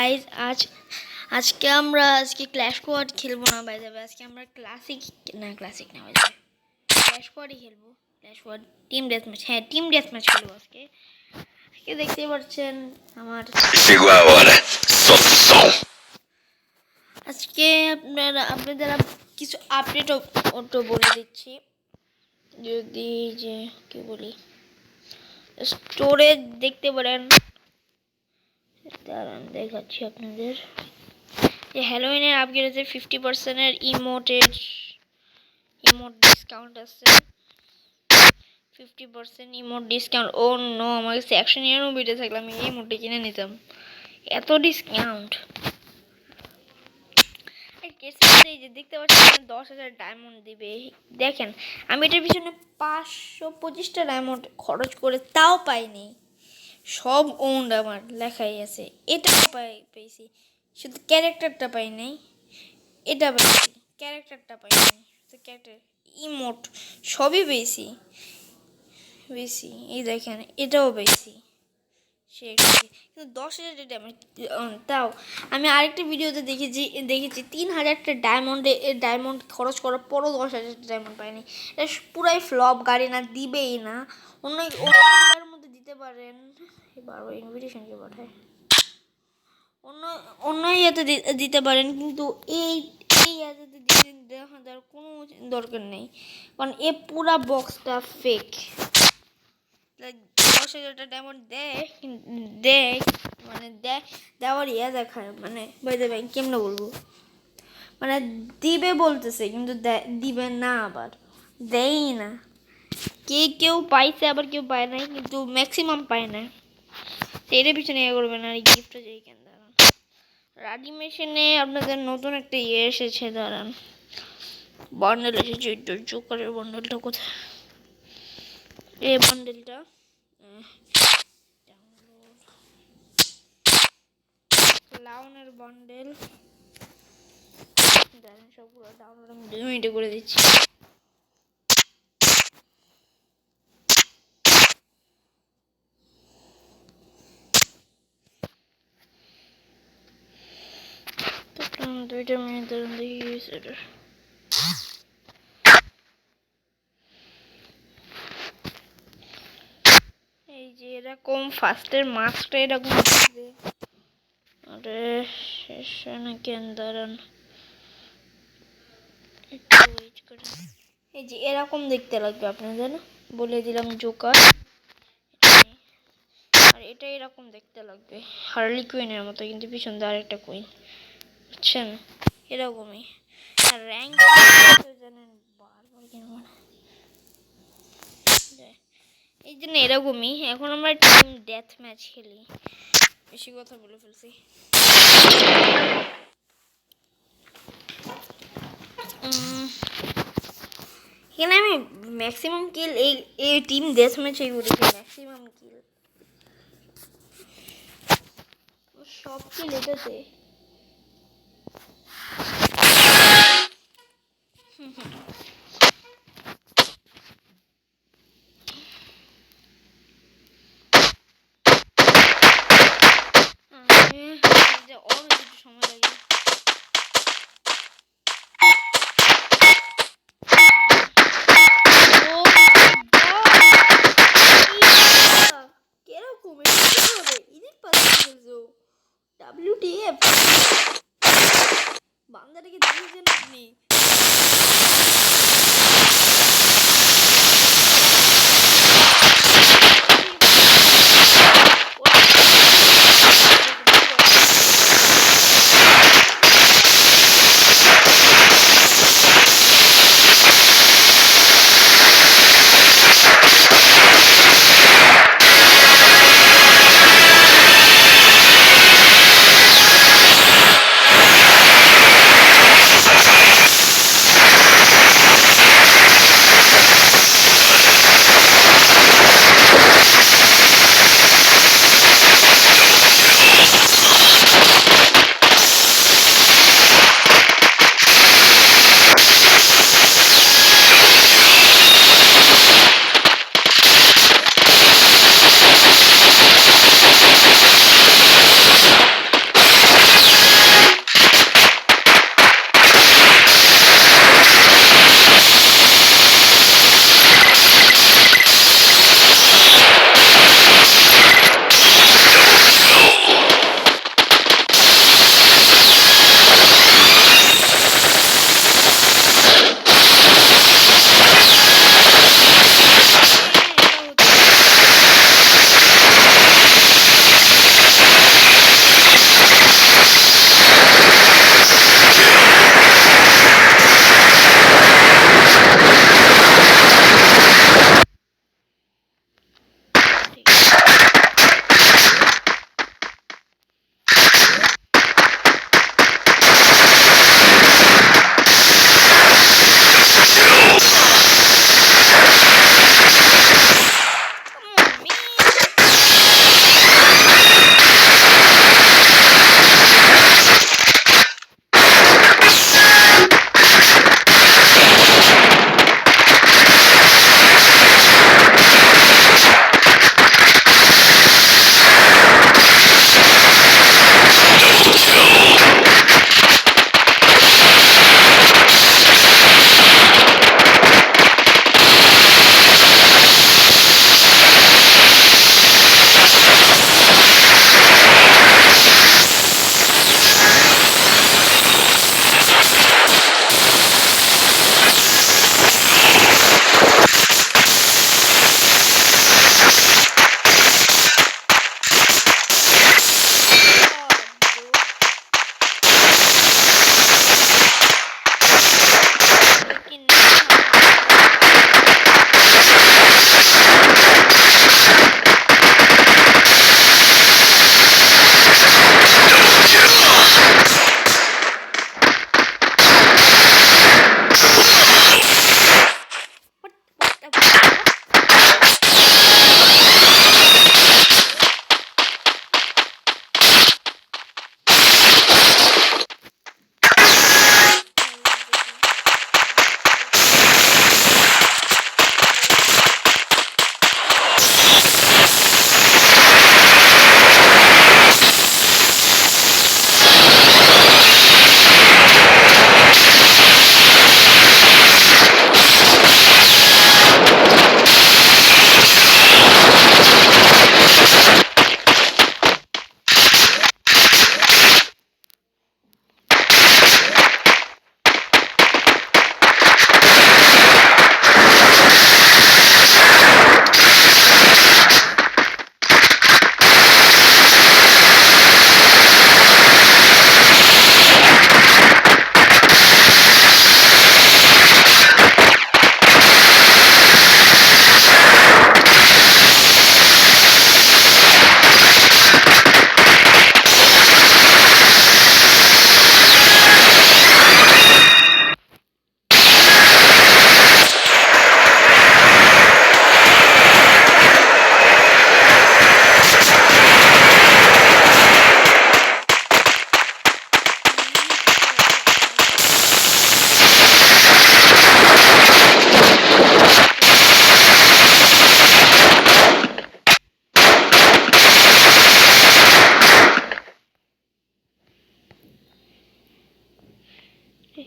Guys আজকে আমরা clash squad খেলবো না, বাই দ্য ওয়ে আজকে আমরা ক্লাসিক না ক্ল্যাশ স্কোয়াডই খেলবো। Clash squad team death match, হ্যাঁ টিম ডেথ ম্যাচ খেলবো আজকে। দেখতেই পাচ্ছেন আমার আজকে আপনাদের কিছু আপডেট বলে দিচ্ছি। যদি যে কি বলি, স্টোরেজ দেখতে পারেন, দাঁড়ান দেখাচ্ছি আপনাদের। যে হ্যালোউইনের আপগ্রেড আছে 50%-এর ইমোট ডিসকাউন্ট আছে, 50% ইমোট ডিসকাউন্ট। ও নো, আমার কাছে 199 থাকলে আমি এই ইমোটটা কিনে নিতাম, এত ডিসকাউন্ট। দেখতে পাচ্ছেন 10,000 ডায়মন্ড দিবে। দেখেন আমি এটার পিছনে 525টা ডায়মন্ড খরচ করে তাও পাইনি, সব ওন্ড আমার লেখাই আছে। এটাও পেয়েছি, শুধু ক্যারেক্টারটা পাই নাই। এটা পেয়েছি, ক্যারেক্টারটা পাই নাই, ক্যারেক্টার ইমোট সবই পেয়েছি। এই দেখেন এটাও পেয়েছি, কিন্তু 10,000 তাও আমি আরেকটা ভিডিওতে দেখেছি 3,000টা ডায়মন্ড খরচ করার পরও 10,000 ডায়মন্ড পাইনি। এটা পুরাই ফ্লপ, গাড়ি না দিবেই না। অন্য মধ্যে দিতে পারেন, এবার ইনভিটেশন কে পাঠায়, অন্য ইয়েতে দিতে পারেন, কিন্তু এই ইয়েতে দেওয়ার কোনো দরকার নেই, কারণ এ পুরা বক্সটা ফেক। 10,000টা ডায়মন্ড দেওয়ার ইয়ে দেখায়, মানে কেমনে বলবো, মানে দিবে বলতেছে কিন্তু দিবে না, আবার দেই না। কেউ পাইছে আবার কেউ পায় নাই, কিন্তু ম্যাক্সিমাম পায় না। এর পিছনে ইয়ে করবেন। আর গিফটও যাই কেন, দাঁড়ান রাডি মেশিনে আপনাদের নতুন একটা ইয়ে এসেছে, দাঁড়ান বান্ডেল এসেছে। জোকারের বান্ডেলটা কোথায়? এই বান্ডেলটা লাউনের বান্ডেল, দাঁড়ান সবগুলো ডাউনলোড আমি 2 মিনিটে করে দিচ্ছি। এই যে এরকম ফার্স্টের মাস্কটা এরকম আসবে। আরে শেষ না কেন, দাঁড়ান একটু ওয়েট করেন। এই যে এরকম দেখতে লাগবে আপনাদের, বলে দিলাম জোকার। আর এটা এরকম দেখতে লাগবে, হার্লি কুইনের মতো, কিন্তু পিছন দিয়ে আরেকটা কুইন, বুঝছেন? এরকমই। আর র্যাঙ্ক জানেন বারবার কিনব না, এই জন্য এরকমই। এখন আমরা টিম ডেথ ম্যাচ খেলি, বেশি কথা বলে ফেলছি। এখানে আমি ম্যাক্সিমাম কিল এই টিম ডেথ ম্যাচে করেছি, ম্যাক্সিমাম কিল, সব কিল এটাতে। সময় লাগে। WTF বান্দাটাকে দেখেছেন আপনি?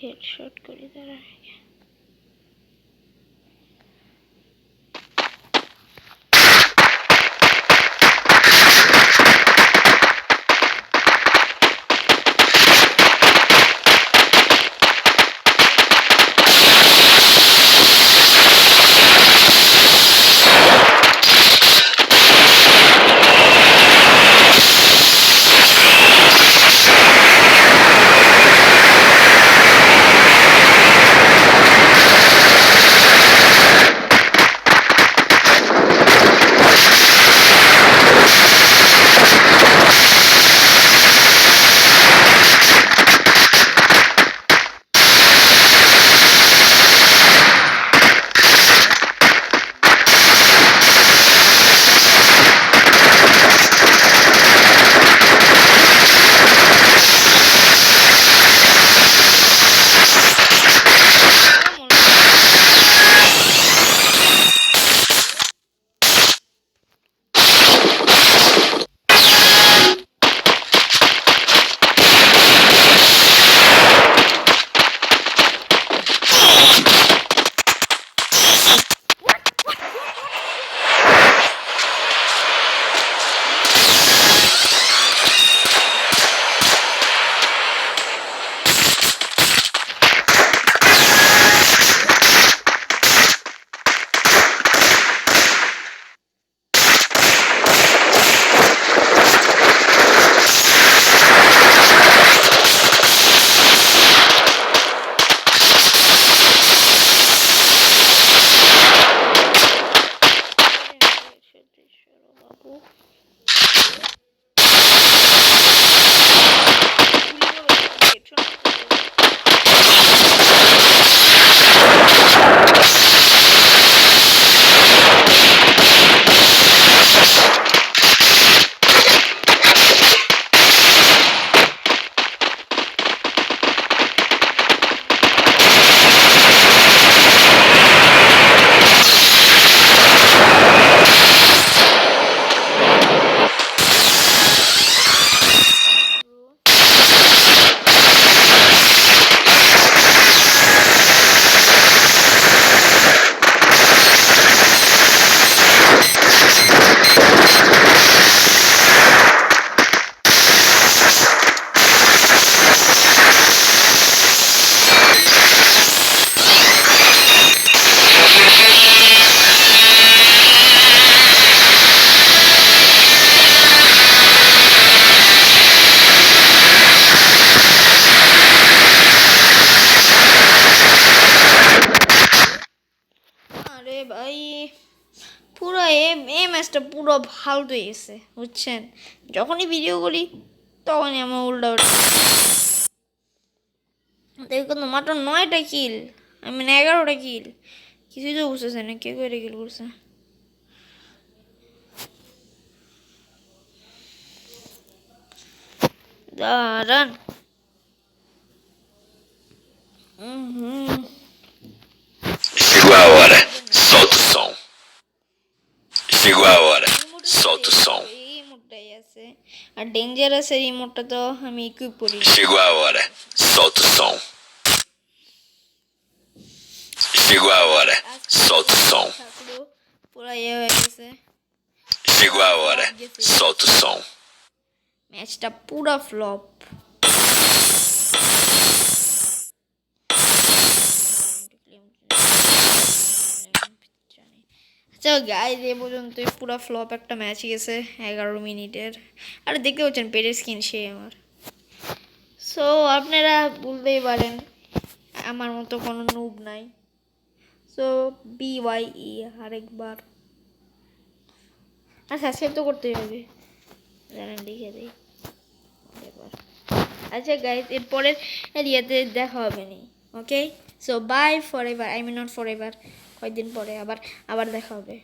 হেডশট করি তারা ভাই পুরো এই ম্যাচটা পুরো ফালতু গেছে বুঝছেন যখনই ভিডিও করি তখনই আমার উল্টা উল্টা দেখুন মাত্র 9টা কিল আমি 11টা কিল কিছুই তো বুঝতেছে না কে করে কিল করছে দাঁড়ান Chegou a hora, solta o som. Chegou a hora, solta o som. এই মোডটাই আছে আর ডেঞ্জারাসের এই মোডটা তো আমি ইকুইপ করি Chegou a hora, solta o som. Chegou a hora, solta o som. পুরো ইয়ে হয়ে গেছে Chegou a hora, solta o som. ম্যাচটা পুরো ফ্লপ আচ্ছা গাইজ এ পর্যন্তই পুরো ফ্লপ একটা ম্যাচ গেছে 11 মিনিটের আর দেখতে পাচ্ছেন পেটের স্কিন সেই আমার সো আপনারা বলতেই পারেন আমার মতো কোনো নুব নাই সো BYE আরেকবার আর সাবস্ক্রাইব তো করতেই হবে জানেন লিখে দিই আচ্ছা গাইজ এরপরের এরিয়াতে দেখা হবে নি okay so bye forever I mean not forever কয়েকদিন পরে আবার দেখা হবে